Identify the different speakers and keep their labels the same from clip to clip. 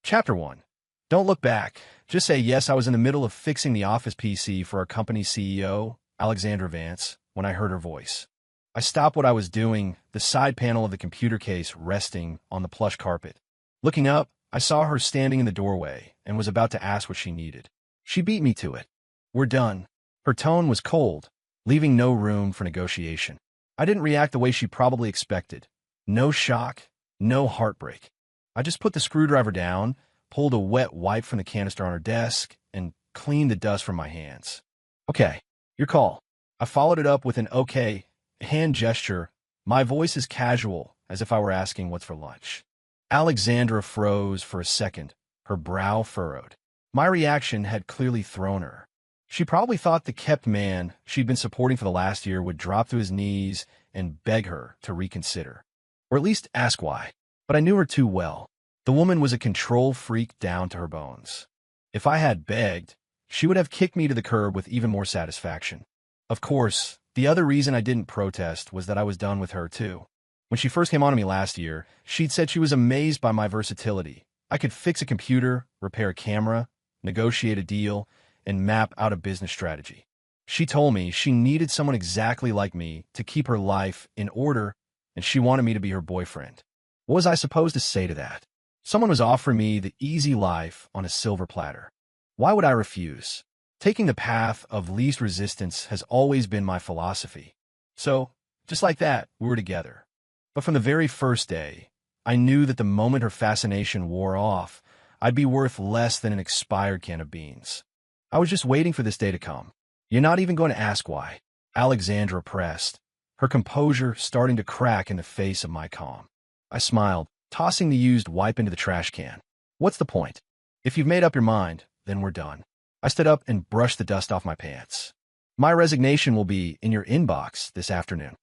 Speaker 1: Chapter 1. Don't look back. Just say, yes, I was in the middle of fixing the office PC for our company's CEO, Alexandra Vance, when I heard her voice. I stopped what I was doing, the side panel of the computer case resting on the plush carpet. Looking up, I saw her standing in the doorway and was about to ask what she needed. She beat me to it. We're done. Her tone was cold, leaving no room for negotiation. I didn't react the way she probably expected. No shock, no heartbreak. I just put the screwdriver down, pulled a wet wipe from the canister on her desk, and cleaned the dust from my hands. Okay, your call. I followed it up with an okay hand gesture, my voice as casual as if I were asking what's for lunch. Alexandra froze for a second, her brow furrowed. My reaction had clearly thrown her. She probably thought the kept man she'd been supporting for the last year would drop to his knees and beg her to reconsider, or at least ask why. But I knew her too well. The woman was a control freak down to her bones. If I had begged, she would have kicked me to the curb with even more satisfaction. Of course, the other reason I didn't protest was that I was done with her too. When she first came on to me last year, she'd said she was amazed by my versatility. I could fix a computer, repair a camera, negotiate a deal, and map out a business strategy. She told me she needed someone exactly like me to keep her life in order, and she wanted me to be her boyfriend. What was I supposed to say to that? Someone was offering me the easy life on a silver platter. Why would I refuse? Taking the path of least resistance has always been my philosophy. So, just like that, we were together. But from the very first day, I knew that the moment her fascination wore off, I'd be worth less than an expired can of beans. I was just waiting for this day to come. You're not even going to ask why. Alexandra pressed, her composure starting to crack in the face of my calm. I smiled, tossing the used wipe into the trash can. What's the point? If you've made up your mind, then we're done. I stood up and brushed the dust off my pants. My resignation will be in your inbox this afternoon.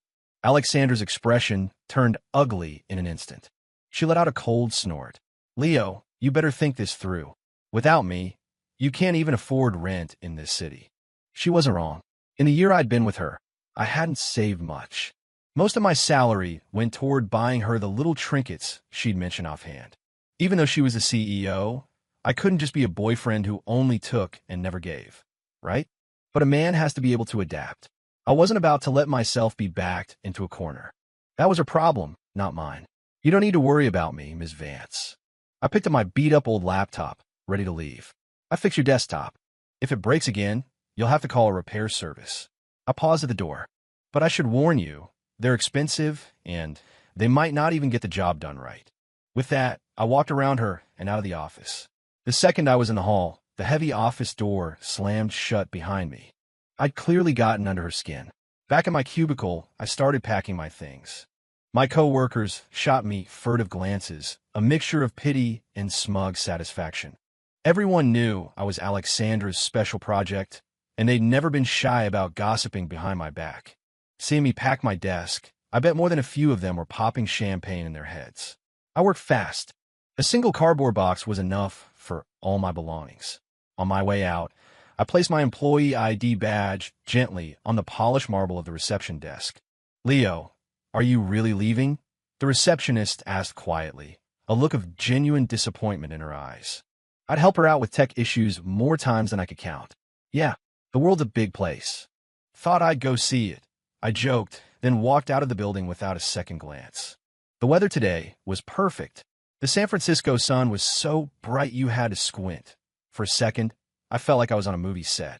Speaker 1: Alexandra's expression turned ugly in an instant. She let out a cold snort. Leo, you better think this through. Without me, you can't even afford rent in this city. She wasn't wrong. In the year I'd been with her, I hadn't saved much. Most of my salary went toward buying her the little trinkets she'd mentioned offhand. Even though she was the CEO, I couldn't just be a boyfriend who only took and never gave, right? But a man has to be able to adapt. I wasn't about to let myself be backed into a corner. That was her problem, not mine. You don't need to worry about me, Ms. Vance. I picked up my beat-up old laptop, ready to leave. I fix your desktop. If it breaks again, you'll have to call a repair service. I paused at the door. But I should warn you, they're expensive, and they might not even get the job done right. With that, I walked around her and out of the office. The second I was in the hall, the heavy office door slammed shut behind me. I'd clearly gotten under her skin. Back in my cubicle, I started packing my things. My coworkers shot me furtive glances, a mixture of pity and smug satisfaction. Everyone knew I was Alexandra's special project, and they'd never been shy about gossiping behind my back. Seeing me pack my desk, I bet more than a few of them were popping champagne in their heads. I worked fast. A single cardboard box was enough for all my belongings. On my way out, I placed my employee ID badge gently on the polished marble of the reception desk. Leo, are you really leaving? The receptionist asked quietly, a look of genuine disappointment in her eyes. I'd help her out with tech issues more times than I could count. Yeah, the world's a big place. Thought I'd go see it. I joked, then walked out of the building without a second glance. The weather today was perfect. The San Francisco sun was so bright you had to squint. For a second, I felt like I was on a movie set.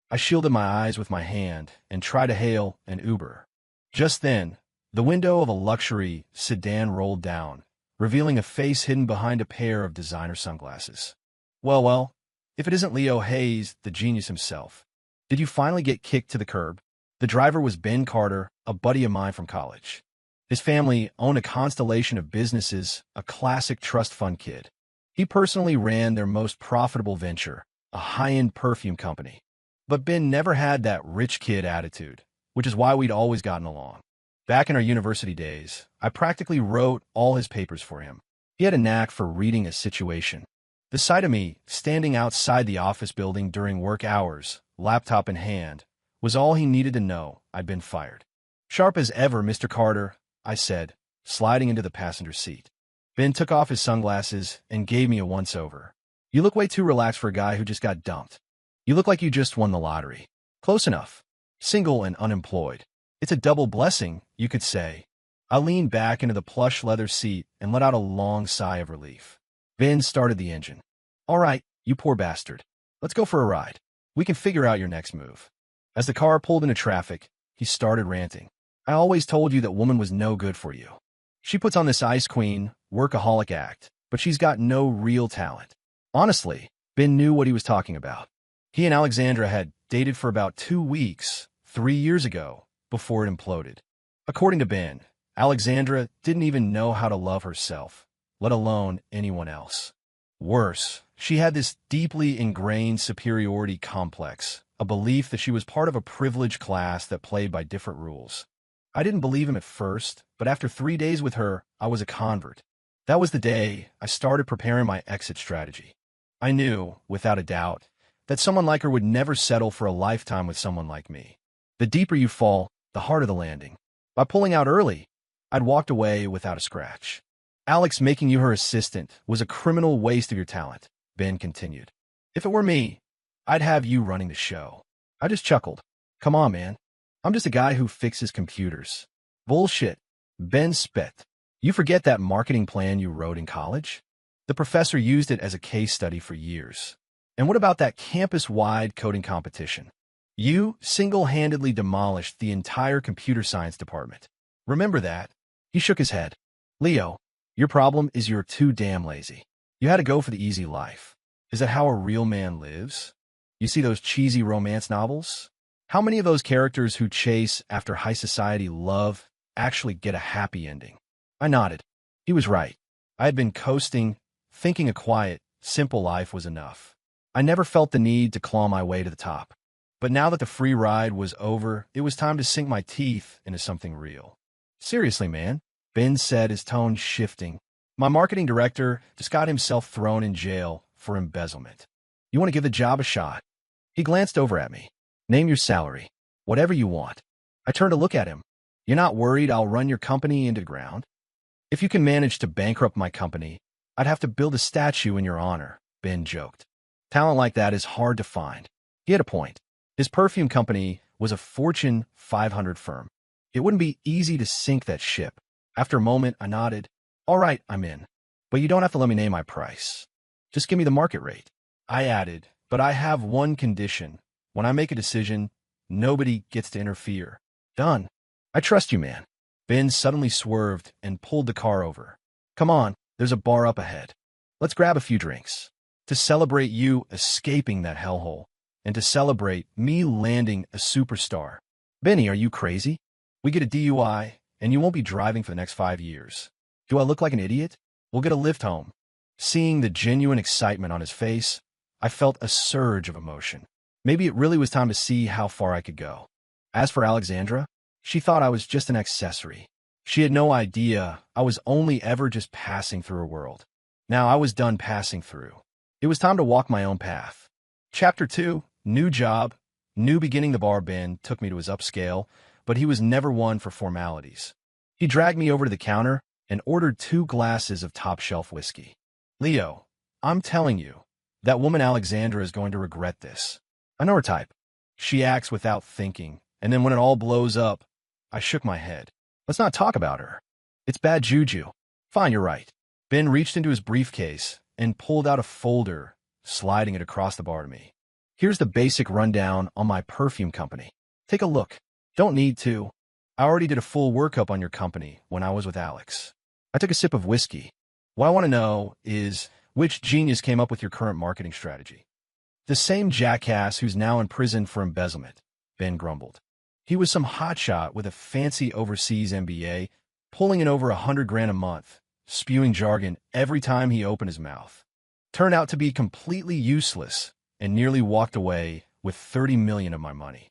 Speaker 1: I shielded my eyes with my hand and tried to hail an Uber. Just then, the window of a luxury sedan rolled down, revealing a face hidden behind a pair of designer sunglasses. Well, if it isn't Leo Hayes, the genius himself. Did you finally get kicked to the curb? The driver was Ben Carter, a buddy of mine from college. His family owned a constellation of businesses, a classic trust fund kid. He personally ran their most profitable venture, a high-end perfume company. But Ben never had that rich kid attitude, which is why we'd always gotten along. Back in our university days, I practically wrote all his papers for him. He had a knack for reading a situation. The sight of me standing outside the office building during work hours, laptop in hand, was all he needed to know I'd been fired. Sharp as ever, Mr. Carter, I said, sliding into the passenger seat. Ben took off his sunglasses and gave me a once-over. You look way too relaxed for a guy who just got dumped. You look like you just won the lottery. Close enough. Single and unemployed. It's a double blessing, you could say. I leaned back into the plush leather seat and let out a long sigh of relief. Ben started the engine. All right, you poor bastard. Let's go for a ride. We can figure out your next move. As the car pulled into traffic, he started ranting. I always told you that woman was no good for you. She puts on this ice queen, workaholic act, but she's got no real talent. Honestly, Ben knew what he was talking about. He and Alexandra had dated for about 2 weeks, 3 years ago, before it imploded. According to Ben, Alexandra didn't even know how to love herself, let alone anyone else. Worse, she had this deeply ingrained superiority complex, a belief that she was part of a privileged class that played by different rules. I didn't believe him at first, but after 3 days with her, I was a convert. That was the day I started preparing my exit strategy. I knew, without a doubt, that someone like her would never settle for a lifetime with someone like me. The deeper you fall, the harder the landing. By pulling out early, I'd walked away without a scratch. Alex making you her assistant was a criminal waste of your talent, Ben continued. If it were me, I'd have you running the show. I just chuckled. Come on, man. I'm just a guy who fixes computers. Bullshit. Ben spat. You forget that marketing plan you wrote in college? The professor used it as a case study for years. And what about that campus-wide coding competition? You single-handedly demolished the entire computer science department. Remember that? He shook his head. Leo, your problem is you're too damn lazy. You had to go for the easy life. Is that how a real man lives? You see those cheesy romance novels? How many of those characters who chase after high society love actually get a happy ending? I nodded. He was right. I had been coasting, thinking a quiet, simple life was enough. I never felt the need to claw my way to the top. But now that the free ride was over, it was time to sink my teeth into something real. Seriously, man, Ben said, his tone shifting. My marketing director just got himself thrown in jail for embezzlement. You want to give the job a shot? He glanced over at me. Name your salary. Whatever you want. I turned to look at him. You're not worried I'll run your company into the ground? If you can manage to bankrupt my company, I'd have to build a statue in your honor, Ben joked. Talent like that is hard to find. He had a point. His perfume company was a Fortune 500 firm. It wouldn't be easy to sink that ship. After a moment, I nodded. All right, I'm in. But you don't have to let me name my price. Just give me the market rate. I added, but I have one condition. When I make a decision, nobody gets to interfere. Done. I trust you, man. Ben suddenly swerved and pulled the car over. Come on, there's a bar up ahead. Let's grab a few drinks. To celebrate you escaping that hellhole, and to celebrate me landing a superstar. Benny, are you crazy? We get a DUI, and you won't be driving for the next 5 years. Do I look like an idiot? We'll get a lift home. Seeing the genuine excitement on his face, I felt a surge of emotion. Maybe it really was time to see how far I could go. As for Alexandra, she thought I was just an accessory. She had no idea I was only ever just passing through her world. Now I was done passing through. It was time to walk my own path. Chapter 2, New Job. New beginning. The bar Ben took me to his upscale, but he was never one for formalities. He dragged me over to the counter and ordered 2 glasses of top-shelf whiskey. Leo, I'm telling you, that woman Alexandra is going to regret this. I know her type. She acts without thinking, and then when it all blows up, I shook my head. Let's not talk about her. It's bad juju. Fine, you're right. Ben reached into his briefcase and pulled out a folder, sliding it across the bar to me. Here's the basic rundown on my perfume company. Take a look. Don't need to. I already did a full workup on your company when I was with Alex. I took a sip of whiskey. What I want to know is, which genius came up with your current marketing strategy? The same jackass who's now in prison for embezzlement, Ben grumbled. He was some hotshot with a fancy overseas MBA, pulling in over $100,000 a month, spewing jargon every time he opened his mouth. Turned out to be completely useless and nearly walked away with $30 million of my money.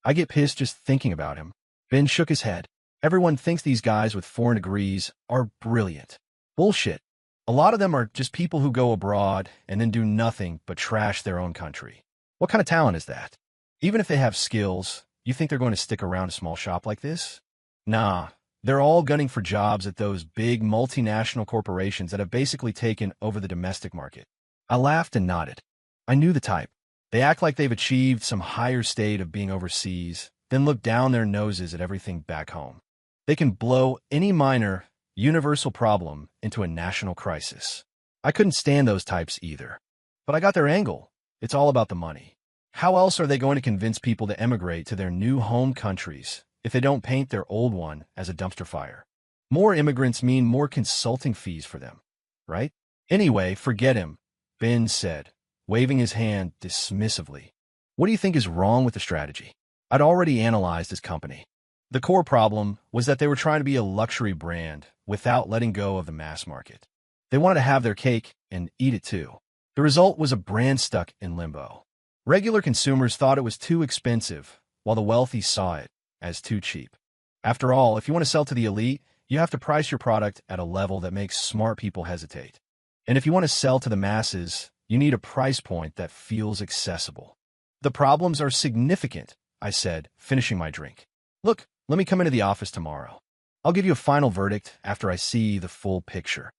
Speaker 1: I get pissed just thinking about him. Ben shook his head. Everyone thinks these guys with foreign degrees are brilliant. Bullshit. A lot of them are just people who go abroad and then do nothing but trash their own country. What kind of talent is that? Even if they have skills, you think they're going to stick around a small shop like this? Nah, They're all gunning for jobs at those big multinational corporations that have basically taken over the domestic market. I laughed and nodded. I knew the type. They act like they've achieved some higher state of being overseas, then look down their noses at everything back home. They can blow any minor, universal problem into a national crisis. I couldn't stand those types either. But I got their angle. It's all about the money. How else are they going to convince people to emigrate to their new home countries if they don't paint their old one as a dumpster fire? More immigrants mean more consulting fees for them, right? Anyway, forget him, Ben said, waving his hand dismissively. What do you think is wrong with the strategy? I'd already analyzed his company. The core problem was that they were trying to be a luxury brand without letting go of the mass market. They wanted to have their cake and eat it too. The result was a brand stuck in limbo. Regular consumers thought it was too expensive, while the wealthy saw it as too cheap. After all, if you want to sell to the elite, you have to price your product at a level that makes smart people hesitate. And if you want to sell to the masses, you need a price point that feels accessible. The problems are significant, I said, finishing my drink. Look, let me come into the office tomorrow. I'll give you a final verdict after I see the full picture.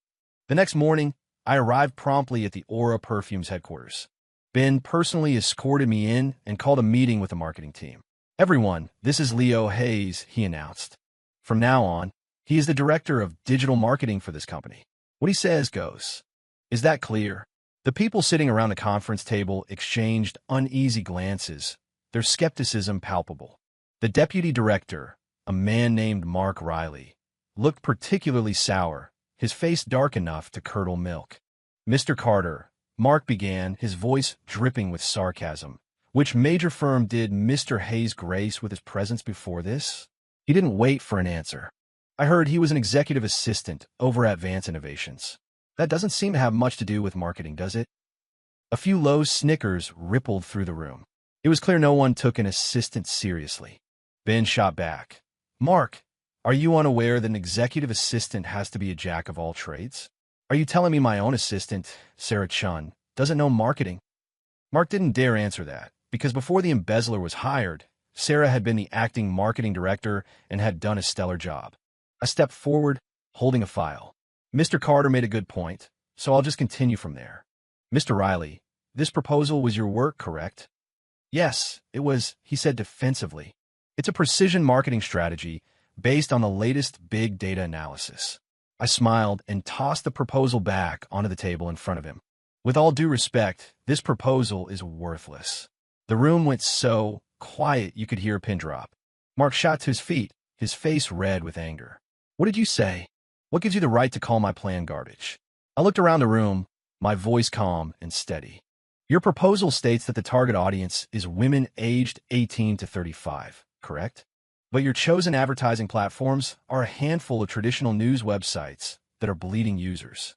Speaker 1: The next morning, I arrived promptly at the Aura Perfumes headquarters. Ben personally escorted me in and called a meeting with the marketing team. Everyone, this is Leo Hayes, he announced. From now on, he is the director of digital marketing for this company. What he says goes. Is that clear? The people sitting around the conference table exchanged uneasy glances, their skepticism palpable. The deputy director, a man named Mark Riley, looked particularly sour, his face dark enough to curdle milk. Mr. Carter, Mark began, his voice dripping with sarcasm. Which major firm did Mr. Hayes grace with his presence before this? He didn't wait for an answer. I heard he was an executive assistant over at Vance Innovations. That doesn't seem to have much to do with marketing, does it? A few low snickers rippled through the room. It was clear no one took an assistant seriously. Ben shot back. Mark, are you unaware that an executive assistant has to be a jack of all trades? Are you telling me my own assistant, Sarah Chun, doesn't know marketing? Mark didn't dare answer that, because before the embezzler was hired, Sarah had been the acting marketing director and had done a stellar job. I stepped forward, holding a file. Mr. Carter made a good point, so I'll just continue from there. Mr. Riley, this proposal was your work, correct? Yes, it was, he said defensively. It's a precision marketing strategy based on the latest big data analysis. I smiled and tossed the proposal back onto the table in front of him. With all due respect, this proposal is worthless. The room went so quiet you could hear a pin drop. Mark shot to his feet, his face red with anger. What did you say? What gives you the right to call my plan garbage? I looked around the room, my voice calm and steady. Your proposal states that the target audience is women aged 18 to 35, correct? But your chosen advertising platforms are a handful of traditional news websites that are bleeding users.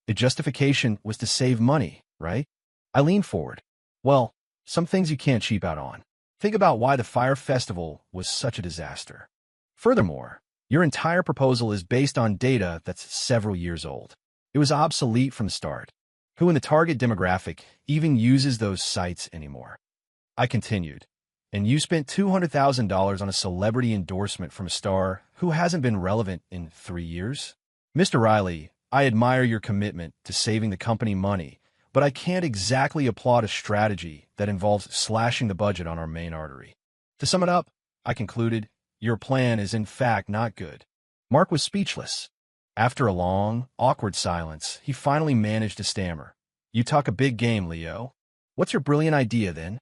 Speaker 1: The justification was to save money, right? I leaned forward. Well, some things you can't cheap out on. Think about why the Fire Festival was such a disaster. Furthermore, your entire proposal is based on data that's several years old. It was obsolete from the start. Who in the target demographic even uses those sites anymore? I continued. And you spent $200,000 on a celebrity endorsement from a star who hasn't been relevant in 3 years? Mr. Riley, I admire your commitment to saving the company money, but I can't exactly applaud a strategy that involves slashing the budget on our main artery. To sum it up, I concluded, your plan is in fact not good. Mark was speechless. After a long, awkward silence, he finally managed to stammer. You talk a big game, Leo. What's your brilliant idea, then?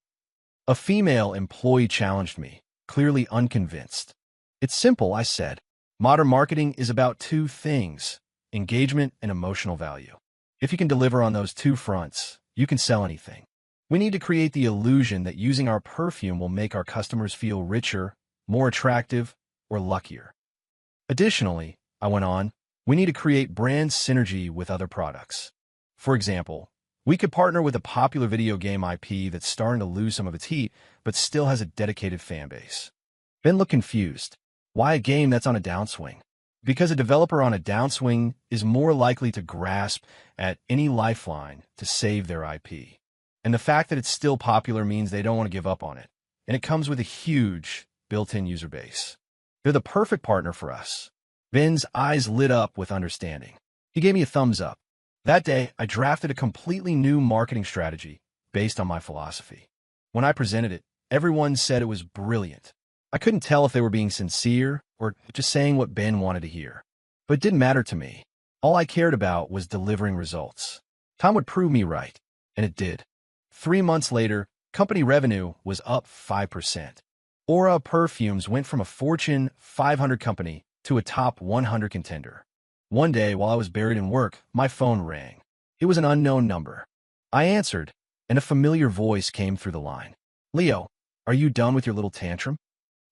Speaker 1: A female employee challenged me, clearly unconvinced. It's simple, I said. Modern marketing is about two things: engagement and emotional value. If you can deliver on those two fronts, you can sell anything. We need to create the illusion that using our perfume will make our customers feel richer, more attractive, or luckier. Additionally, I went on, we need to create brand synergy with other products. For example, we could partner with a popular video game IP that's starting to lose some of its heat, but still has a dedicated fan base. Ben looked confused. Why a game that's on a downswing? Because a developer on a downswing is more likely to grasp at any lifeline to save their IP. And the fact that it's still popular means they don't want to give up on it. And it comes with a huge built-in user base. They're the perfect partner for us. Ben's eyes lit up with understanding. He gave me a thumbs up. That day, I drafted a completely new marketing strategy based on my philosophy. When I presented it, everyone said it was brilliant. I couldn't tell if they were being sincere or just saying what Ben wanted to hear. But it didn't matter to me. All I cared about was delivering results. Time would prove me right, and it did. 3 months later, company revenue was up 5%. Aura Perfumes went from a Fortune 500 company to a top 100 contender. One day, while I was buried in work, my phone rang. It was an unknown number. I answered, and a familiar voice came through the line. "Leo, are you done with your little tantrum?"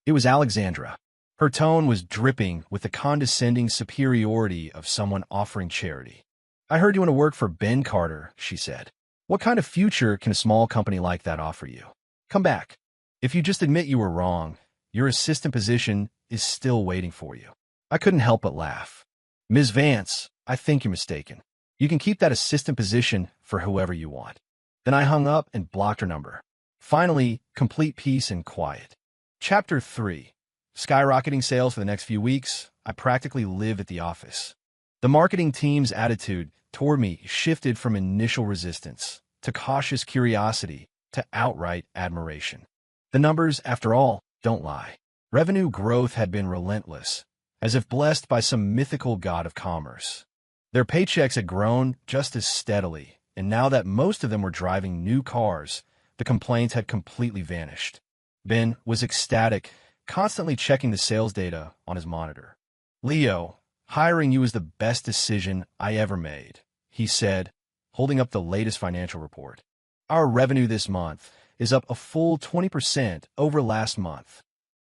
Speaker 1: It was Alexandra. Her tone was dripping with the condescending superiority of someone offering charity. "I heard you want to work for Ben Carter," she said. "What kind of future can a small company like that offer you? Come back. If you just admit you were wrong, your assistant position is still waiting for you." I couldn't help but laugh. "Ms. Vance, I think you're mistaken. You can keep that assistant position for whoever you want." Then I hung up and blocked her number. Finally, complete peace and quiet. Chapter 3. Skyrocketing sales for the next few weeks, I practically live at the office. The marketing team's attitude toward me shifted from initial resistance to cautious curiosity to outright admiration. The numbers, after all, don't lie. Revenue growth had been relentless, as if blessed by some mythical god of commerce. Their paychecks had grown just as steadily, and now that most of them were driving new cars, the complaints had completely vanished. Ben was ecstatic, constantly checking the sales data on his monitor. "Leo, hiring you is the best decision I ever made," he said, holding up the latest financial report. "Our revenue this month is up a full 20% over last month."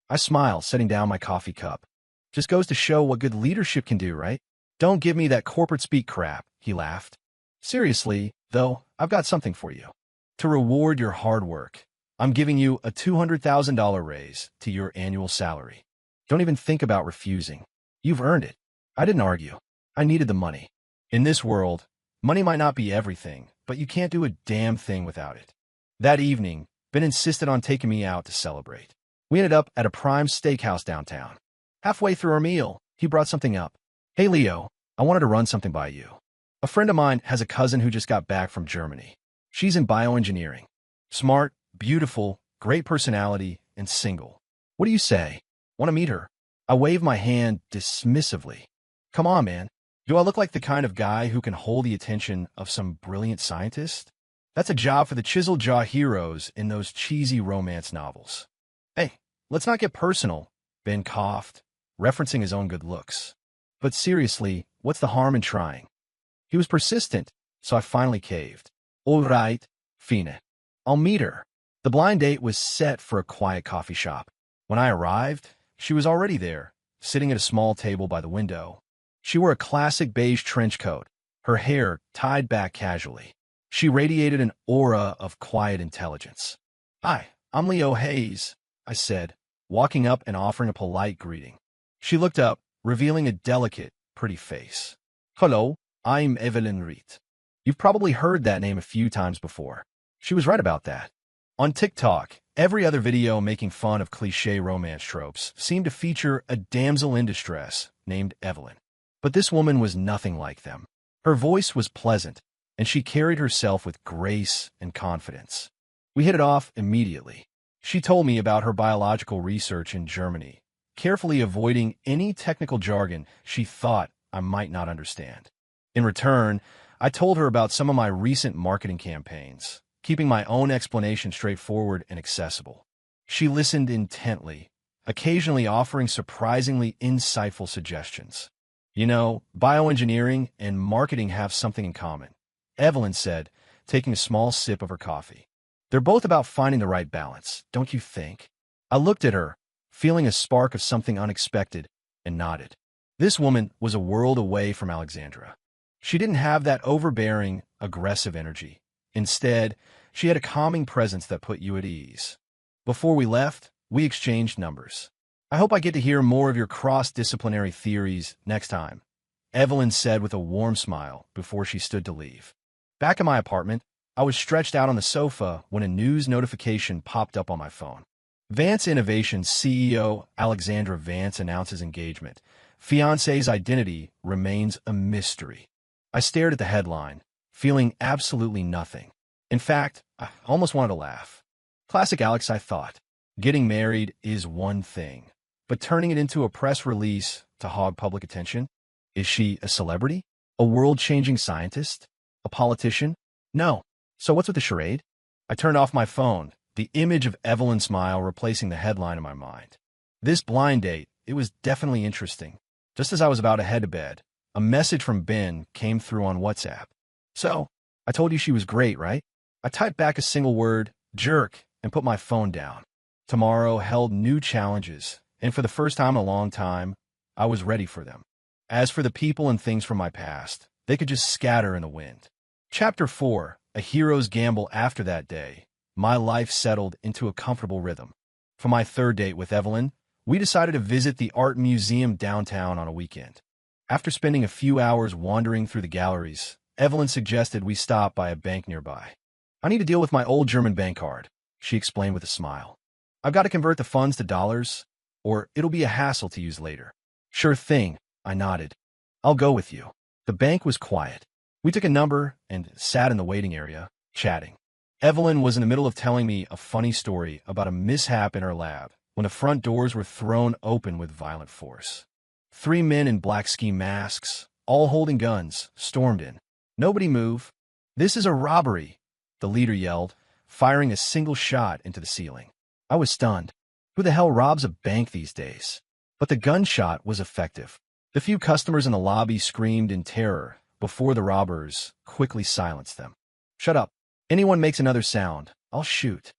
Speaker 1: I smiled, setting down my coffee cup. "Just goes to show what good leadership can do, right?" "Don't give me that corporate speak crap," he laughed. "Seriously, though, I've got something for you. To reward your hard work, I'm giving you a $200,000 raise to your annual salary. Don't even think about refusing. You've earned it." I didn't argue. I needed the money. In this world, money might not be everything, but you can't do a damn thing without it. That evening, Ben insisted on taking me out to celebrate. We ended up at a prime steakhouse downtown. Halfway through our meal, he brought something up. "Hey, Leo, I wanted to run something by you. A friend of mine has a cousin who just got back from Germany. She's in bioengineering. Smart, beautiful, great personality, and single. What do you say? Want to meet her?" I waved my hand dismissively. "Come on, man. Do I look like the kind of guy who can hold the attention of some brilliant scientist? That's a job for the chiseled jaw heroes in those cheesy romance novels." "Hey, let's not get personal," Ben coughed, referencing his own good looks. "But seriously, what's the harm in trying?" He was persistent, so I finally caved. "All right, fine. I'll meet her." The blind date was set for a quiet coffee shop. When I arrived, she was already there, sitting at a small table by the window. She wore a classic beige trench coat, her hair tied back casually. She radiated an aura of quiet intelligence. "Hi, I'm Leo Hayes," I said, walking up and offering a polite greeting. She looked up, revealing a delicate, pretty face. "Hello, I'm Evelyn Reed. You've probably heard that name a few times before." She was right about that. On TikTok, every other video making fun of cliché romance tropes seemed to feature a damsel in distress named Evelyn. But this woman was nothing like them. Her voice was pleasant, and she carried herself with grace and confidence. We hit it off immediately. She told me about her biological research in Germany, carefully avoiding any technical jargon she thought I might not understand. In return, I told her about some of my recent marketing campaigns, keeping my own explanation straightforward and accessible. She listened intently, occasionally offering surprisingly insightful suggestions. "You know, bioengineering and marketing have something in common," Evelyn said, taking a small sip of her coffee. "They're both about finding the right balance, don't you think?" I looked at her, feeling a spark of something unexpected, and nodded. This woman was a world away from Alexandra. She didn't have that overbearing, aggressive energy. Instead, she had a calming presence that put you at ease. Before we left, we exchanged numbers. "I hope I get to hear more of your cross-disciplinary theories next time," Evelyn said with a warm smile before she stood to leave. Back in my apartment, I was stretched out on the sofa when a news notification popped up on my phone. Vance Innovations CEO Alexandra Vance announces engagement. Fiancé's identity remains a mystery. I stared at the headline, feeling absolutely nothing. In fact, I almost wanted to laugh. Classic Alex, I thought. Getting married is one thing, but turning it into a press release to hog public attention? Is she a celebrity? A world-changing scientist? A politician? No. So what's with the charade? I turned off my phone, the image of Evelyn's smile replacing the headline in my mind. This blind date, it was definitely interesting. Just as I was about to head to bed, a message from Ben came through on WhatsApp. So, I told you she was great, right? I typed back a single word, jerk, and put my phone down. Tomorrow held new challenges, and for the first time in a long time, I was ready for them. As for the people and things from my past, they could just scatter in the wind. Chapter 4, A Hero's Gamble. After that day, my life settled into a comfortable rhythm. For my third date with Evelyn, we decided to visit the art museum downtown on a weekend. After spending a few hours wandering through the galleries, Evelyn suggested we stop by a bank nearby. I need to deal with my old German bank card, she explained with a smile. I've got to convert the funds to dollars, or it'll be a hassle to use later. Sure thing, I nodded. I'll go with you. The bank was quiet. We took a number and sat in the waiting area, chatting. Evelyn was in the middle of telling me a funny story about a mishap in her lab when the front doors were thrown open with violent force. 3 men in black ski masks, all holding guns, stormed in. Nobody move. This is a robbery, the leader yelled, firing a single shot into the ceiling. I was stunned. Who the hell robs a bank these days? But the gunshot was effective. The few customers in the lobby screamed in terror before the robbers quickly silenced them. Shut up. Anyone makes another sound, I'll shoot.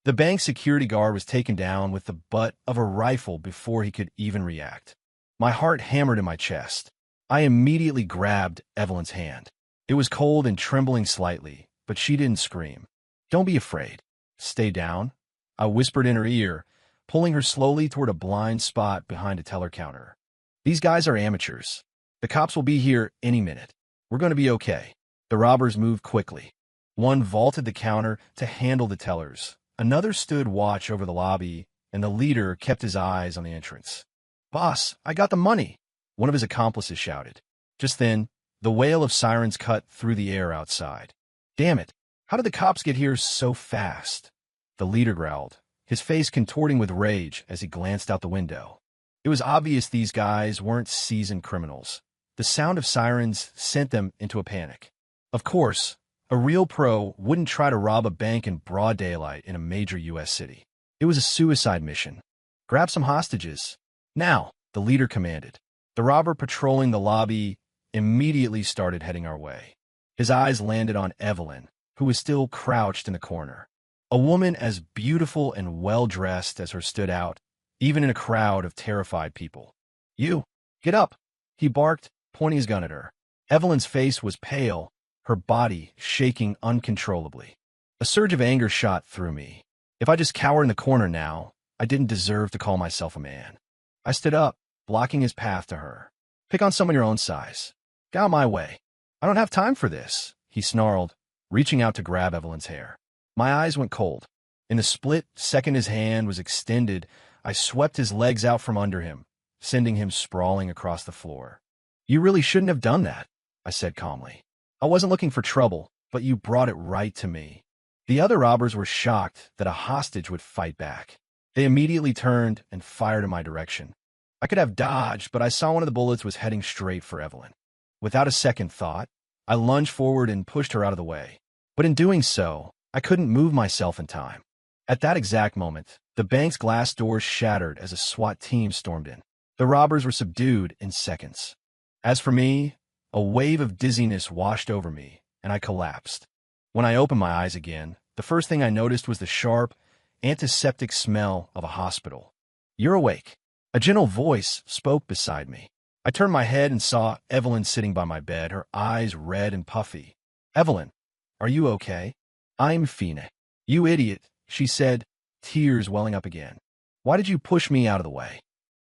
Speaker 1: The bank security guard was taken down with the butt of a rifle before he could even react. My heart hammered in my chest. I immediately grabbed Evelyn's hand. It was cold and trembling slightly, but she didn't scream. Don't be afraid. Stay down, I whispered in her ear, pulling her slowly toward a blind spot behind a teller counter. These guys are amateurs. The cops will be here any minute. We're going to be okay. The robbers moved quickly. One vaulted the counter to handle the tellers. Another stood watch over the lobby, and the leader kept his eyes on the entrance. Boss, I got the money, one of his accomplices shouted. Just then, the wail of sirens cut through the air outside. Damn it, how did the cops get here so fast? The leader growled, his face contorting with rage as he glanced out the window. It was obvious these guys weren't seasoned criminals. The sound of sirens sent them into a panic. Of course, a real pro wouldn't try to rob a bank in broad daylight in a major U.S. city. It was a suicide mission. Grab some hostages. Now, the leader commanded. The robber patrolling the lobby immediately started heading our way. His eyes landed on Evelyn, who was still crouched in the corner. A woman as beautiful and well-dressed as her stood out, even in a crowd of terrified people. You, get up, he barked, pointing his gun at her. Evelyn's face was pale, her body shaking uncontrollably. A surge of anger shot through me. If I just cowered in the corner now, I didn't deserve to call myself a man. I stood up, blocking his path to her. Pick on someone your own size. Get out of my way. I don't have time for this, he snarled, reaching out to grab Evelyn's hair. My eyes went cold. In the split second his hand was extended, I swept his legs out from under him, sending him sprawling across the floor. You really shouldn't have done that, I said calmly. I wasn't looking for trouble, but you brought it right to me. The other robbers were shocked that a hostage would fight back. They immediately turned and fired in my direction. I could have dodged, but I saw one of the bullets was heading straight for Evelyn. Without a second thought, I lunged forward and pushed her out of the way. But in doing so, I couldn't move myself in time. At that exact moment, the bank's glass doors shattered as a SWAT team stormed in. The robbers were subdued in seconds. As for me, a wave of dizziness washed over me, and I collapsed. When I opened my eyes again, the first thing I noticed was the sharp, antiseptic smell of a hospital. You're awake. A gentle voice spoke beside me. I turned my head and saw Evelyn sitting by my bed, her eyes red and puffy. Evelyn, are you okay? I'm Fine. You idiot, she said, tears welling up again. Why did you push me out of the way?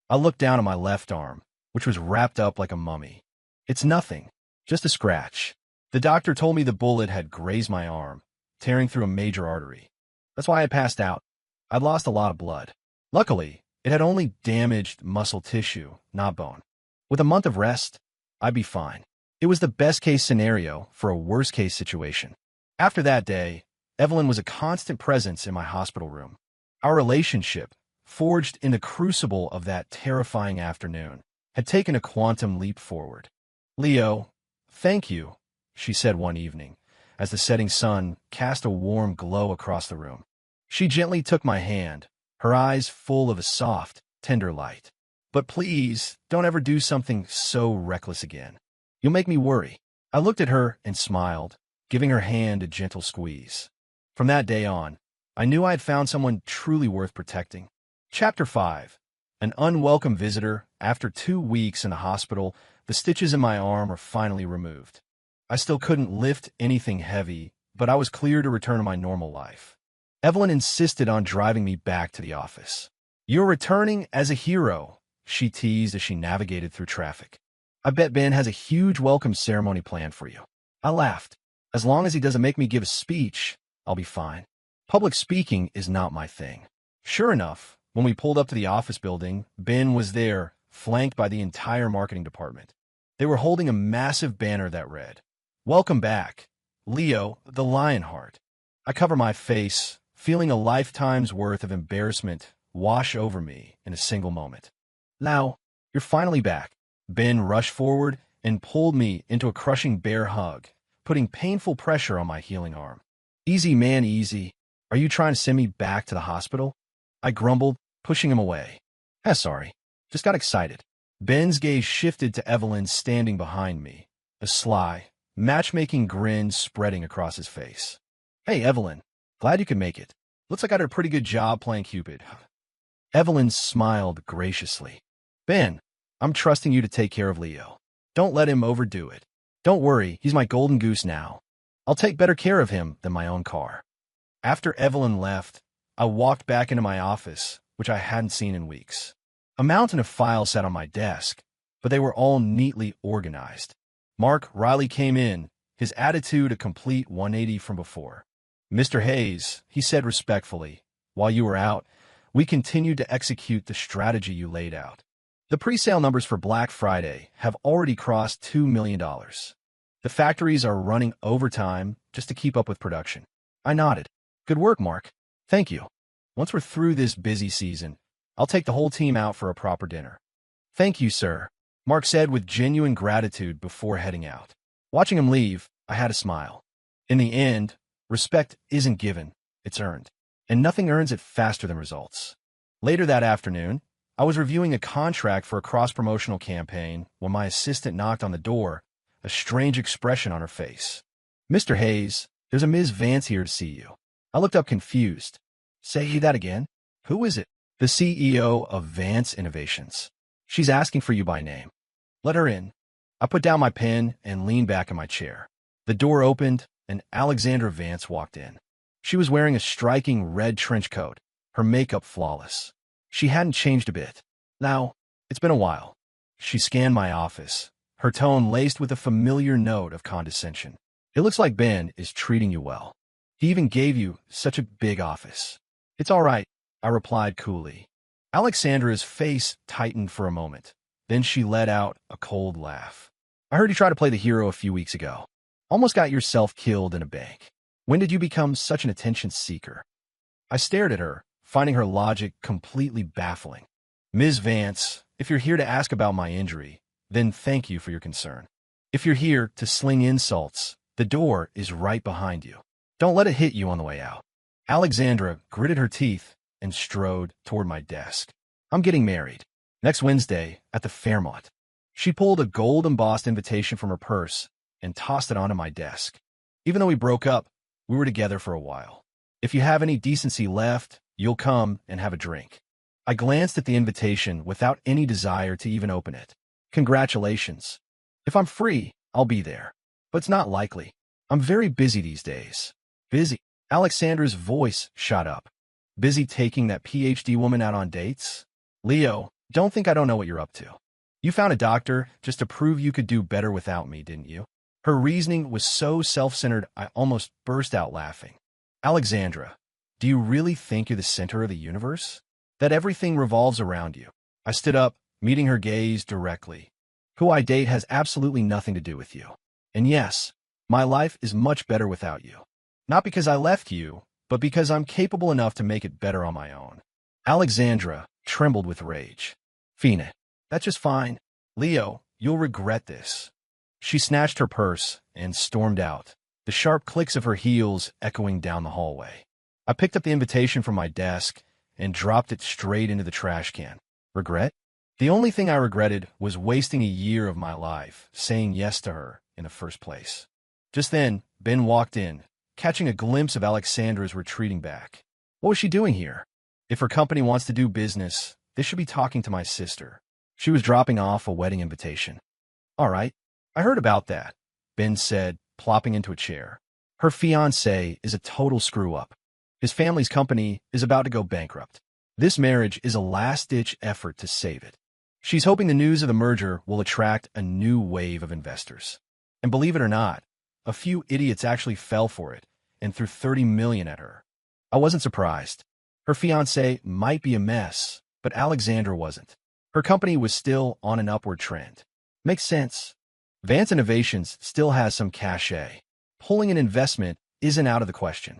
Speaker 1: I looked down at my left arm, which was wrapped up like a mummy. It's nothing, just a scratch. The doctor told me the bullet had grazed my arm, tearing through a major artery. That's why I passed out. I'd lost a lot of blood. Luckily, it had only damaged muscle tissue, not bone. With a month of rest, I'd be fine. It was the best-case scenario for a worst-case situation. After that day, Evelyn was a constant presence in my hospital room. Our relationship, forged in the crucible of that terrifying afternoon, had taken a quantum leap forward. "Leo, thank you," she said one evening, as the setting sun cast a warm glow across the room. She gently took my hand, her eyes full of a soft, tender light. "But please, don't ever do something so reckless again. You'll make me worry." I looked at her and smiled, giving her hand a gentle squeeze. From that day on, I knew I had found someone truly worth protecting. Chapter 5. An unwelcome visitor. After 2 weeks in the hospital, the stitches in my arm were finally removed. I still couldn't lift anything heavy, but I was clear to return to my normal life. Evelyn insisted on driving me back to the office. "You're returning as a hero," she teased as she navigated through traffic. "I bet Ben has a huge welcome ceremony planned for you." I laughed. "As long as he doesn't make me give a speech, I'll be fine. Public speaking is not my thing." Sure enough, when we pulled up to the office building, Ben was there, flanked by the entire marketing department. They were holding a massive banner that read, "Welcome back, Leo the Lionheart." I cover my face, feeling a lifetime's worth of embarrassment wash over me in a single moment. "Now, you're finally back." Ben rushed forward and pulled me into a crushing bear hug, putting painful pressure on my healing arm. "Easy, man, easy. Are you trying to send me back to the hospital?" I grumbled, pushing him away. Sorry. Just got excited." Ben's gaze shifted to Evelyn standing behind me, a sly, matchmaking grin spreading across his face. "Hey, Evelyn. Glad you could make it. Looks like I did a pretty good job playing Cupid." Evelyn smiled graciously. "Ben, I'm trusting you to take care of Leo. Don't let him overdo it. Don't worry, he's my golden goose now. I'll take better care of him than my own car." After Evelyn left, I walked back into my office, which I hadn't seen in weeks. A mountain of files sat on my desk, but they were all neatly organized. Mark Riley came in, his attitude a complete 180 from before. "Mr. Hayes," he said respectfully, "while you were out, we continued to execute the strategy you laid out. The pre-sale numbers for Black Friday have already crossed $2 million. The factories are running overtime just to keep up with production." I nodded. "Good work, Mark. Thank you. Once we're through this busy season, I'll take the whole team out for a proper dinner." "Thank you, sir," Mark said with genuine gratitude before heading out. Watching him leave, I had a smile. In the end, respect isn't given, it's earned. And nothing earns it faster than results. Later that afternoon, I was reviewing a contract for a cross-promotional campaign when my assistant knocked on the door, a strange expression on her face. "Mr. Hayes, there's a Ms. Vance here to see you." I looked up confused. "Say that again? Who is it?" "The CEO of Vance Innovations. She's asking for you by name." "Let her in." I put down my pen and leaned back in my chair. The door opened, and Alexandra Vance walked in. She was wearing a striking red trench coat, her makeup flawless. She hadn't changed a bit. "Now, it's been a while." She scanned my office, her tone laced with a familiar note of condescension. "It looks like Ben is treating you well. He even gave you such a big office." "It's all right," I replied coolly. Alexandra's face tightened for a moment. Then she let out a cold laugh. "I heard you tried to play the hero a few weeks ago. Almost got yourself killed in a bank. When did you become such an attention seeker?" I stared at her, finding her logic completely baffling. "Ms. Vance, if you're here to ask about my injury, then thank you for your concern. If you're here to sling insults, the door is right behind you. Don't let it hit you on the way out." Alexandra gritted her teeth and strode toward my desk. "I'm getting married next Wednesday at the Fairmont." She pulled a gold-embossed invitation from her purse and tossed it onto my desk. "Even though we broke up, we were together for a while. If you have any decency left, you'll come and have a drink." I glanced at the invitation without any desire to even open it. "Congratulations. If I'm free, I'll be there. But it's not likely. I'm very busy these days." "Busy?" Alexandra's voice shot up. "Busy taking that PhD woman out on dates? Leo, don't think I don't know what you're up to. You found a doctor just to prove you could do better without me, didn't you?" Her reasoning was so self-centered I almost burst out laughing. "Alexandra, Do you really think you're the center of the universe? That everything revolves around you? I stood up, meeting her gaze directly. Who I date has absolutely nothing to do with you. And yes, my life is much better without you. Not because I left you, but because I'm capable enough to make it better on my own. Alexandra trembled with rage. Fina, that's just fine. Leo, you'll regret this. She snatched her purse and stormed out, the sharp clicks of her heels echoing down the hallway. I picked up the invitation from my desk and dropped it straight into the trash can. Regret? The only thing I regretted was wasting a year of my life saying yes to her in the first place. Just then, Ben walked in, catching a glimpse of Alexandra's retreating back. What was she doing here? If her company wants to do business, they should be talking to my sister. She was dropping off a wedding invitation. All right, I heard about that, Ben said, plopping into a chair. Her fiancé is a total screw-up. His family's company is about to go bankrupt. This marriage is a last-ditch effort to save it. She's hoping the news of the merger will attract a new wave of investors. And believe it or not, a few idiots actually fell for it and threw $30 million at her. I wasn't surprised. Her fiancé might be a mess, but Alexandra wasn't. Her company was still on an upward trend. Makes sense. Vance Innovations still has some cachet. Pulling an investment isn't out of the question.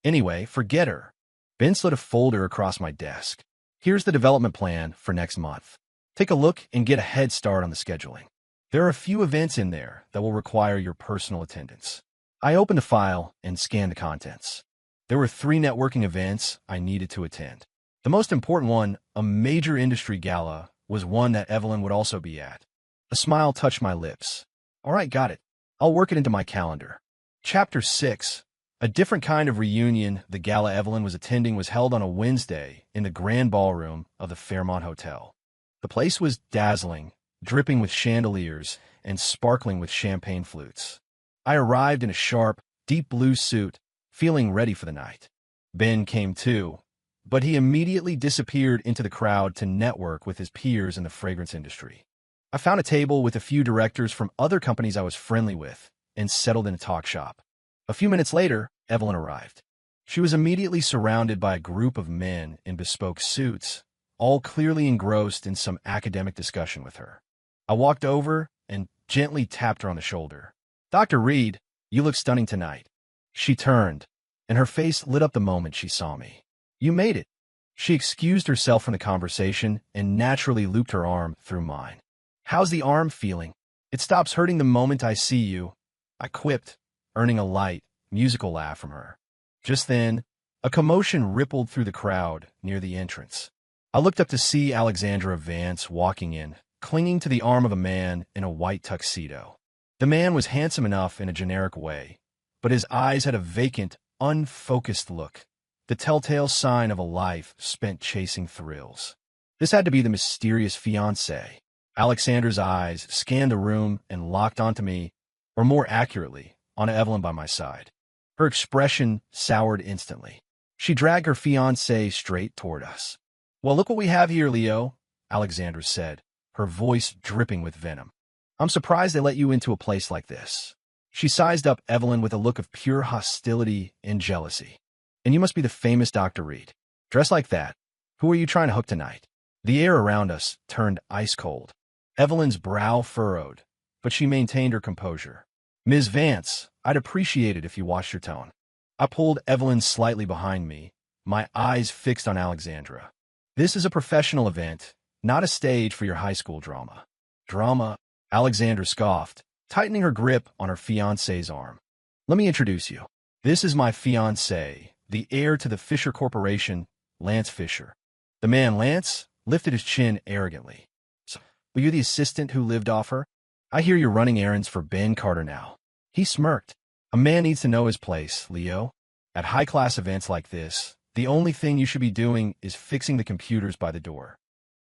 Speaker 1: Anyway, forget her. Ben slid a folder across my desk. Here's the development plan for next month. Take a look and get a head start on the scheduling. There are a few events in there that will require your personal attendance. I opened the file and scanned the contents. There were 3 networking events I needed to attend. The most important one, a major industry gala, was one that Evelyn would also be at. A smile touched my lips. All right, got it. I'll work it into my calendar. Chapter 6. A different kind of reunion the gala Evelyn was attending was held on a Wednesday in the grand ballroom of the Fairmont Hotel. The place was dazzling, dripping with chandeliers and sparkling with champagne flutes. I arrived in a sharp, deep blue suit, feeling ready for the night. Ben came too, but he immediately disappeared into the crowd to network with his peers in the fragrance industry. I found a table with a few directors from other companies I was friendly with and settled in a talk shop. A few minutes later, Evelyn arrived. She was immediately surrounded by a group of men in bespoke suits, all clearly engrossed in some academic discussion with her. I walked over and gently tapped her on the shoulder. Dr. Reed, you look stunning tonight. She turned, and her face lit up the moment she saw me. You made it. She excused herself from the conversation and naturally looped her arm through mine. How's the arm feeling? It stops hurting the moment I see you, I quipped, earning a light, musical laugh from her. Just then, a commotion rippled through the crowd near the entrance. I looked up to see Alexandra Vance walking in, clinging to the arm of a man in a white tuxedo. The man was handsome enough in a generic way, but his eyes had a vacant, unfocused look, the telltale sign of a life spent chasing thrills. This had to be the mysterious fiancé. Alexandra's eyes scanned the room and locked onto me, or more accurately, on Evelyn by my side. Her expression soured instantly. She dragged her fiancé straight toward us. Well, look what we have here, Leo, Alexandra said, her voice dripping with venom. I'm surprised they let you into a place like this. She sized up Evelyn with a look of pure hostility and jealousy. And you must be the famous Dr. Reed. Dressed like that. Who are you trying to hook tonight? The air around us turned ice cold. Evelyn's brow furrowed, but she maintained her composure. Ms. Vance, I'd appreciate it if you watched your tone. I pulled Evelyn slightly behind me, my eyes fixed on Alexandra. This is a professional event, not a stage for your high school drama. Drama? Alexandra scoffed, tightening her grip on her fiancé's arm. Let me introduce you. This is my fiancé, the heir to the Fisher Corporation, Lance Fisher. The man, Lance, lifted his chin arrogantly. So, were you the assistant who lived off her? I hear you're running errands for Ben Carter now. He smirked. A man needs to know his place, Leo. At high-class events like this, the only thing you should be doing is fixing the computers by the door.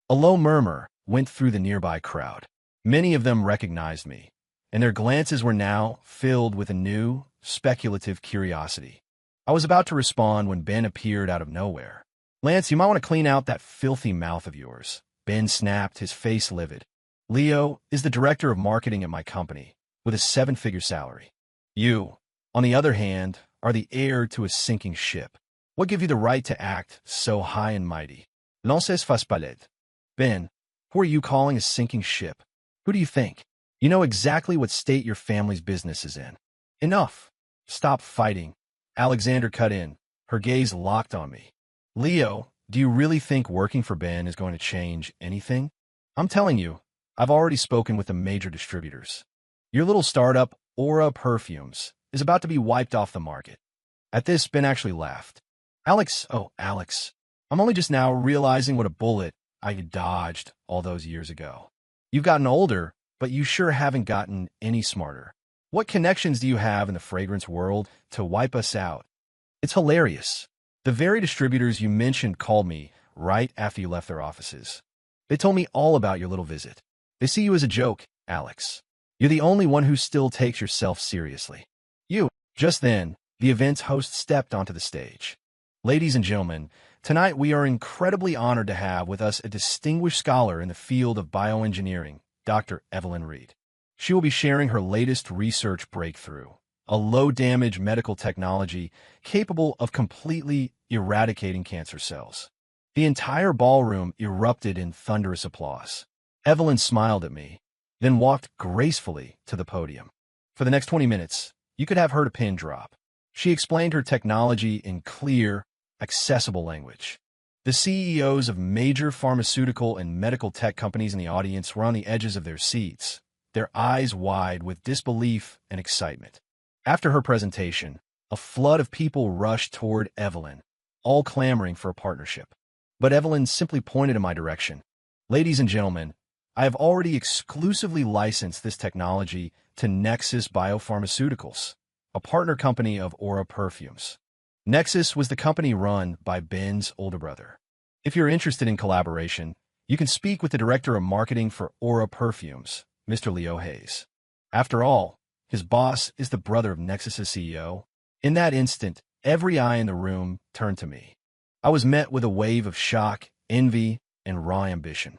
Speaker 1: A low murmur went through the nearby crowd. Many of them recognized me, and their glances were now filled with a new, speculative curiosity. I was about to respond when Ben appeared out of nowhere. Lance, you might want to clean out that filthy mouth of yours. Ben snapped, his face livid. Leo is the director of marketing at my company, with a 7-figure salary. You, on the other hand, are the heir to a sinking ship. What gave you the right to act so high and mighty? Lances fas palette. Ben, who are you calling a sinking ship? Who do you think? You know exactly what state your family's business is in. Enough. Stop fighting. Alexander cut in, her gaze locked on me. Leo, do you really think working for Ben is going to change anything? I'm telling you, I've already spoken with the major distributors. Your little startup, Aura Perfumes, is about to be wiped off the market. At this, Ben actually laughed. Alex, I'm only just now realizing what a bullet I dodged all those years ago. You've gotten older, but you sure haven't gotten any smarter. What connections do you have in the fragrance world to wipe us out? It's hilarious. The very distributors you mentioned called me right after you left their offices. They told me all about your little visit. They see you as a joke, Alex. You're the only one who still takes yourself seriously. Just then, the event's host stepped onto the stage. Ladies and gentlemen, tonight we are incredibly honored to have with us a distinguished scholar in the field of bioengineering, Dr. Evelyn Reed. She will be sharing her latest research breakthrough, a low-damage medical technology capable of completely eradicating cancer cells. The entire ballroom erupted in thunderous applause. Evelyn smiled at me, then walked gracefully to the podium. For the next 20 minutes, you could have heard a pin drop. She explained her technology in clear, accessible language. The CEOs of major pharmaceutical and medical tech companies in the audience were on the edges of their seats, their eyes wide with disbelief and excitement. After her presentation, a flood of people rushed toward Evelyn, all clamoring for a partnership. But Evelyn simply pointed in my direction. Ladies and gentlemen, I have already exclusively licensed this technology to Nexus Biopharmaceuticals, a partner company of Aura Perfumes. Nexus was the company run by Ben's older brother. If you're interested in collaboration, you can speak with the director of marketing for Aura Perfumes, Mr. Leo Hayes. After all, his boss is the brother of Nexus's CEO. In that instant, every eye in the room turned to me. I was met with a wave of shock, envy, and raw ambition.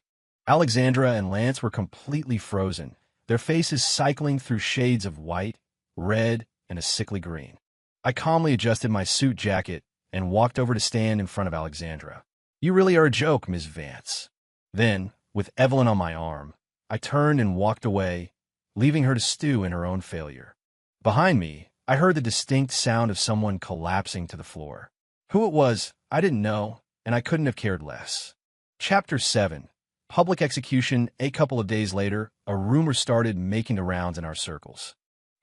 Speaker 1: Alexandra and Lance were completely frozen, their faces cycling through shades of white, red, and a sickly green. I calmly adjusted my suit jacket and walked over to stand in front of Alexandra. You really are a joke, Ms. Vance. Then, with Evelyn on my arm, I turned and walked away, leaving her to stew in her own failure. Behind me, I heard the distinct sound of someone collapsing to the floor. Who it was, I didn't know, and I couldn't have cared less. Chapter 7. Public execution. A couple of days later, a rumor started making the rounds in our circles.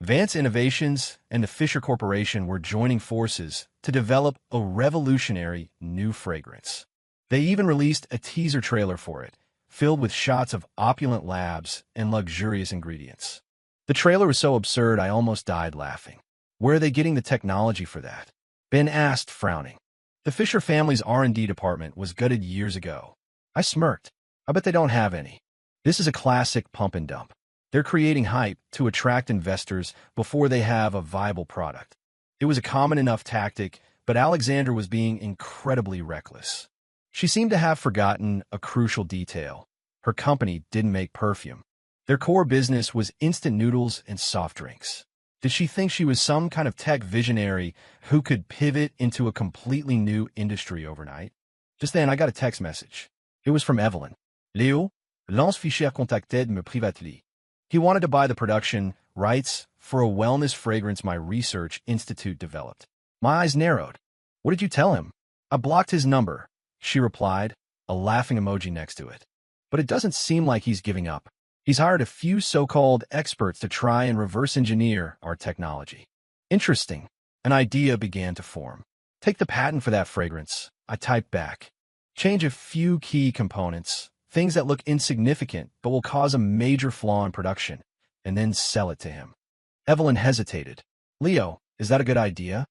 Speaker 1: Vance Innovations and the Fisher Corporation were joining forces to develop a revolutionary new fragrance. They even released a teaser trailer for it, filled with shots of opulent labs and luxurious ingredients. The trailer was so absurd I almost died laughing. Where are they getting the technology for that? Ben asked, frowning. The Fisher family's R&D department was gutted years ago. I smirked. I bet they don't have any. This is a classic pump and dump. They're creating hype to attract investors before they have a viable product. It was a common enough tactic, but Alexander was being incredibly reckless. She seemed to have forgotten a crucial detail. Her company didn't make perfume. Their core business was instant noodles and soft drinks. Did she think she was some kind of tech visionary who could pivot into a completely new industry overnight? Just then, I got a text message. It was from Evelyn. Léo, Lance Fischer contacted me privately. He wanted to buy the production rights for a wellness fragrance my research institute developed. My eyes narrowed. What did you tell him? I blocked his number, she replied, a laughing emoji next to it. But it doesn't seem like he's giving up. He's hired a few so-called experts to try and reverse engineer our technology. Interesting. An idea began to form. Take the patent for that fragrance, I typed back. Change a few key components, things that look insignificant but will cause a major flaw in production, and then sell it to him. Evelyn hesitated. Leo, is that a good idea?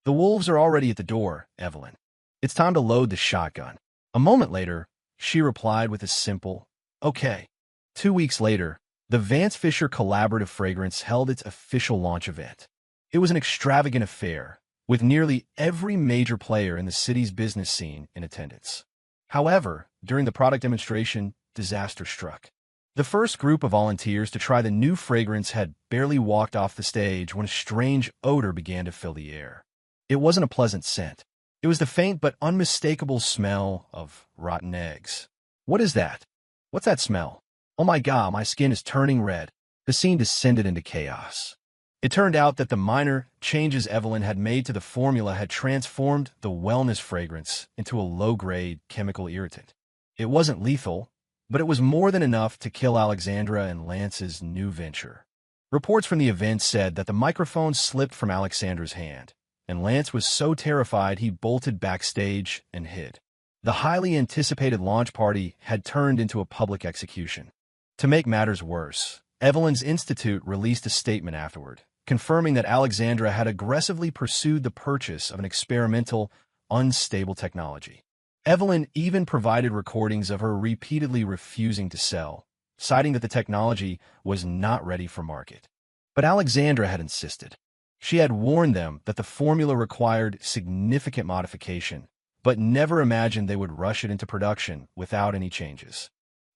Speaker 1: The wolves are already at the door, Evelyn. It's time to load the shotgun. A moment later, she replied with a simple, okay. 2 weeks later, the Vance Fisher collaborative fragrance held its official launch event. It was an extravagant affair, with nearly every major player in the city's business scene in attendance. However, during the product demonstration, disaster struck. The first group of volunteers to try the new fragrance had barely walked off the stage when a strange odor began to fill the air. It wasn't a pleasant scent. It It was the faint but unmistakable smell of rotten eggs. What is that? What's that smell? Oh my God, my skin is turning red. The scene descended into chaos. It turned out that the minor changes Evelyn had made to the formula had transformed the wellness fragrance into a low-grade chemical irritant. It wasn't lethal, but it was more than enough to kill Alexandra and Lance's new venture. Reports from the event said that the microphone slipped from Alexandra's hand, and Lance was so terrified he bolted backstage and hid. The highly anticipated launch party had turned into a public execution. To make matters worse, Evelyn's Institute released a statement afterward, confirming that Alexandra had aggressively pursued the purchase of an experimental, unstable technology. Evelyn even provided recordings of her repeatedly refusing to sell, citing that the technology was not ready for market. But Alexandra had insisted. She had warned them that the formula required significant modification, but never imagined they would rush it into production without any changes.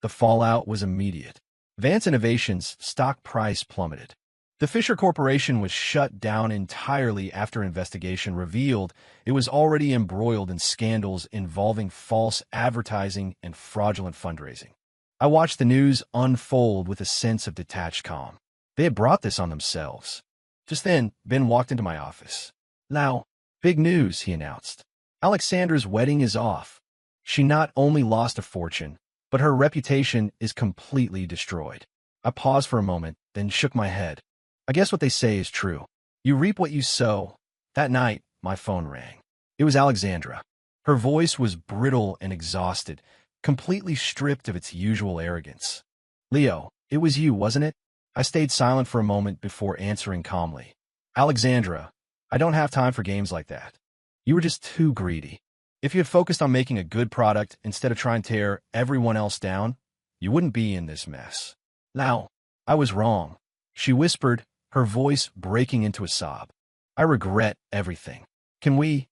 Speaker 1: The fallout was immediate. Vance Innovations' stock price plummeted. The Fisher Corporation was shut down entirely after investigation revealed it was already embroiled in scandals involving false advertising and fraudulent fundraising. I watched the news unfold with a sense of detached calm. They had brought this on themselves. Just then, Ben walked into my office. "Now, big news," he announced. "Alexandra's wedding is off. She not only lost a fortune, but her reputation is completely destroyed." I paused for a moment, then shook my head. I guess what they say is true. You reap what you sow. That night, my phone rang. It was Alexandra. Her voice was brittle and exhausted, completely stripped of its usual arrogance. "Leo, it was you, wasn't it?" I stayed silent for a moment before answering calmly. "Alexandra, I don't have time for games like that. You were just too greedy. If you had focused on making a good product instead of trying to tear everyone else down, you wouldn't be in this mess." "Now, I was wrong," she whispered, her voice breaking into a sob. "I regret everything. Can we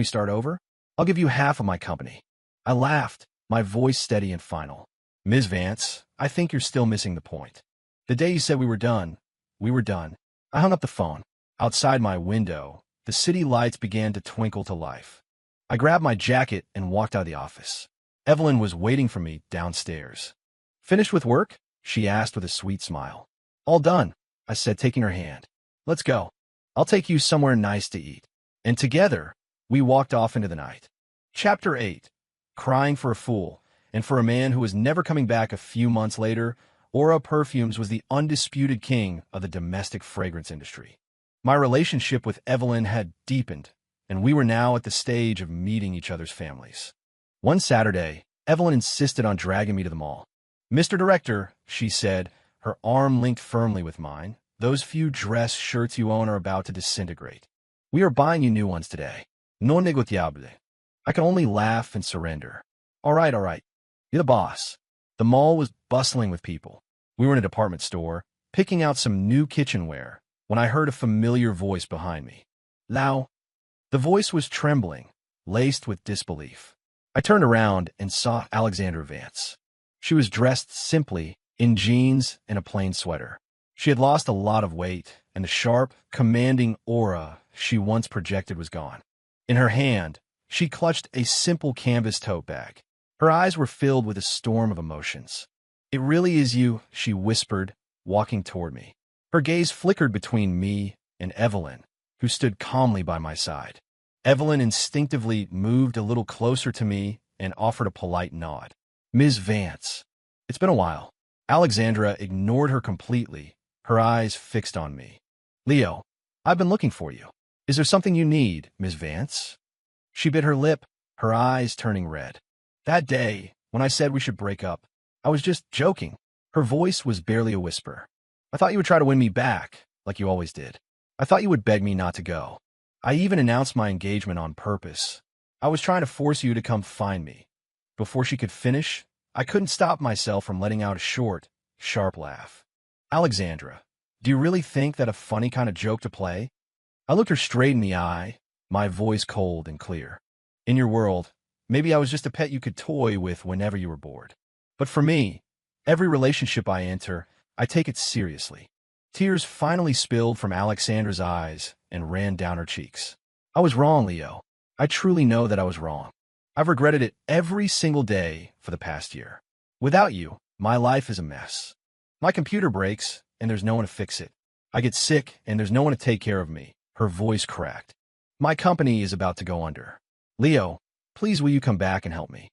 Speaker 1: start over? I'll give you half of my company." I laughed, my voice steady and final. "Ms. Vance, I think you're still missing the point. The day you said we were done, we were done." I hung up the phone. Outside my window, the city lights began to twinkle to life. I grabbed my jacket and walked out of the office. Evelyn was waiting for me downstairs. "Finished with work?" she asked with a sweet smile. "All done," I said, taking her hand. "Let's go. I'll take you somewhere nice to eat." And together, we walked off into the night. Chapter 8. Crying for a Fool, and for a man who was never coming back a few months later, Aura Perfumes was the undisputed king of the domestic fragrance industry. My relationship with Evelyn had deepened, and we were now at the stage of meeting each other's families. One Saturday, Evelyn insisted on dragging me to the mall. "Mr. Director," she said, her arm linked firmly with mine, "those few dress shirts you own are about to disintegrate. We are buying you new ones today. Non negociable." I could only laugh and surrender. All right. You're the boss." The mall was bustling with people. We were in a department store, picking out some new kitchenware, when I heard a familiar voice behind me. "Lau." The voice was trembling, laced with disbelief. I turned around and saw Alexandra Vance. She was dressed simply, in jeans and a plain sweater. She had lost a lot of weight, and the sharp, commanding aura she once projected was gone. In her hand, she clutched a simple canvas tote bag. Her eyes were filled with a storm of emotions. "It really is you," she whispered, walking toward me. Her gaze flickered between me and Evelyn, who stood calmly by my side. Evelyn instinctively moved a little closer to me and offered a polite nod. "Ms. Vance, it's been a while." Alexandra ignored her completely, her eyes fixed on me. "Leo, I've been looking for you. Is there something you need, Ms. Vance?" She bit her lip, her eyes turning red. "That day, when I said we should break up, I was just joking." Her voice was barely a whisper. "I thought you would try to win me back, like you always did. I thought you would beg me not to go. I even announced my engagement on purpose. I was trying to force you to come find me." Before she could finish, I couldn't stop myself from letting out a short, sharp laugh. "Alexandra, do you really think that a funny kind of joke to play?" I looked her straight in the eye, my voice cold and clear. "In your world, maybe I was just a pet you could toy with whenever you were bored. But for me, every relationship I enter, I take it seriously." Tears finally spilled from Alexandra's eyes and ran down her cheeks. "I was wrong, Leo. I truly know that I was wrong. I've regretted it every single day for the past year. Without you, my life is a mess. My computer breaks, and there's no one to fix it. I get sick, and there's no one to take care of me. Her voice cracked. My company is about to go under. Leo, please will you come back and help me?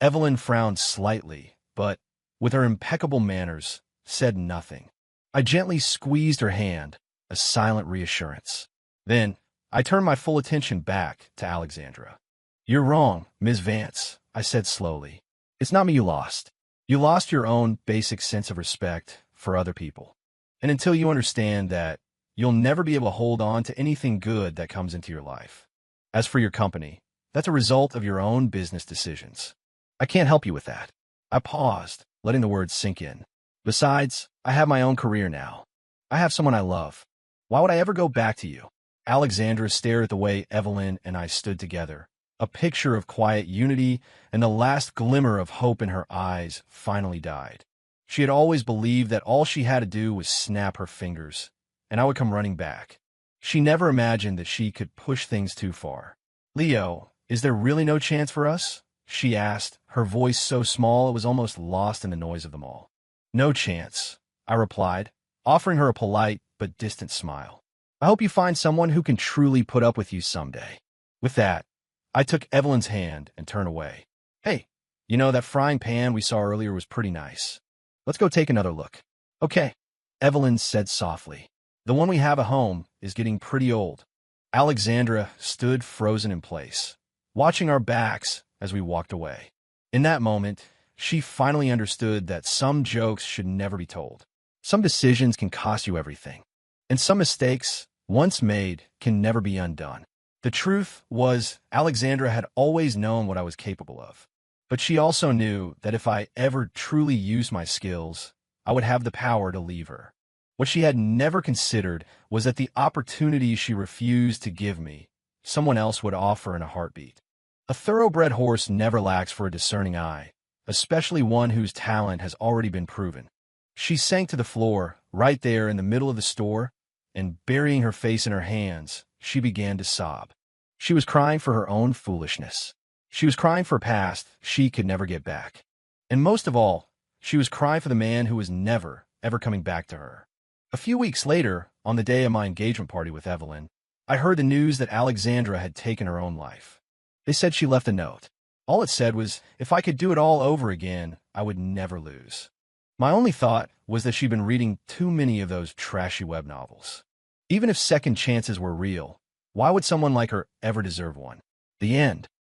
Speaker 1: Evelyn frowned slightly, but, with her impeccable manners, said nothing. I gently squeezed her hand, a silent reassurance. Then, I turned my full attention back to Alexandra. You're wrong, Ms. Vance, I said slowly. It's not me you lost. You lost your own basic sense of respect for other people. And until you understand that, you'll never be able to hold on to anything good that comes into your life. As for your company, that's a result of your own business decisions. I can't help you with that. I paused, letting the words sink in. Besides, I have my own career now. I have someone I love. Why would I ever go back to you? Alexandra stared at the way Evelyn and I stood together, a picture of quiet unity, and the last glimmer of hope in her eyes finally died. She had always believed that all she had to do was snap her fingers, and I would come running back. She never imagined that she could push things too far. Leo, is there really no chance for us? She asked, her voice so small it was almost lost in the noise of them all. No chance, I replied, offering her a polite but distant smile. I hope you find someone who can truly put up with you someday. With that, I took Evelyn's hand and turned away. Hey, you know, that frying pan we saw earlier was pretty nice. Let's go take another look. Okay, Evelyn said softly. The one we have at home is getting pretty old. Alexandra stood frozen in place, watching our backs as we walked away. In that moment, she finally understood that some jokes should never be told. Some decisions can cost you everything, and some mistakes, once made, can never be undone. The truth was, Alexandra had always known what I was capable of, but she also knew that if I ever truly used my skills, I would have the power to leave her. What she had never considered was that the opportunity she refused to give me, someone else would offer in a heartbeat. A thoroughbred horse never lacks for a discerning eye, especially one whose talent has already been proven. She sank to the floor, right there in the middle of the store, and burying her face in her hands, she began to sob. She was crying for her own foolishness. She was crying for a past she could never get back. And most of all, she was crying for the man who was never, ever coming back to her. A few weeks later, on the day of my engagement party with Evelyn, I heard the news that Alexandra had taken her own life. They said she left a note. All it said was, if I could do it all over again, I would never lose. My only thought was that she'd been reading too many of those trashy web novels. Even if second chances were real, why would someone like her ever deserve one? The end.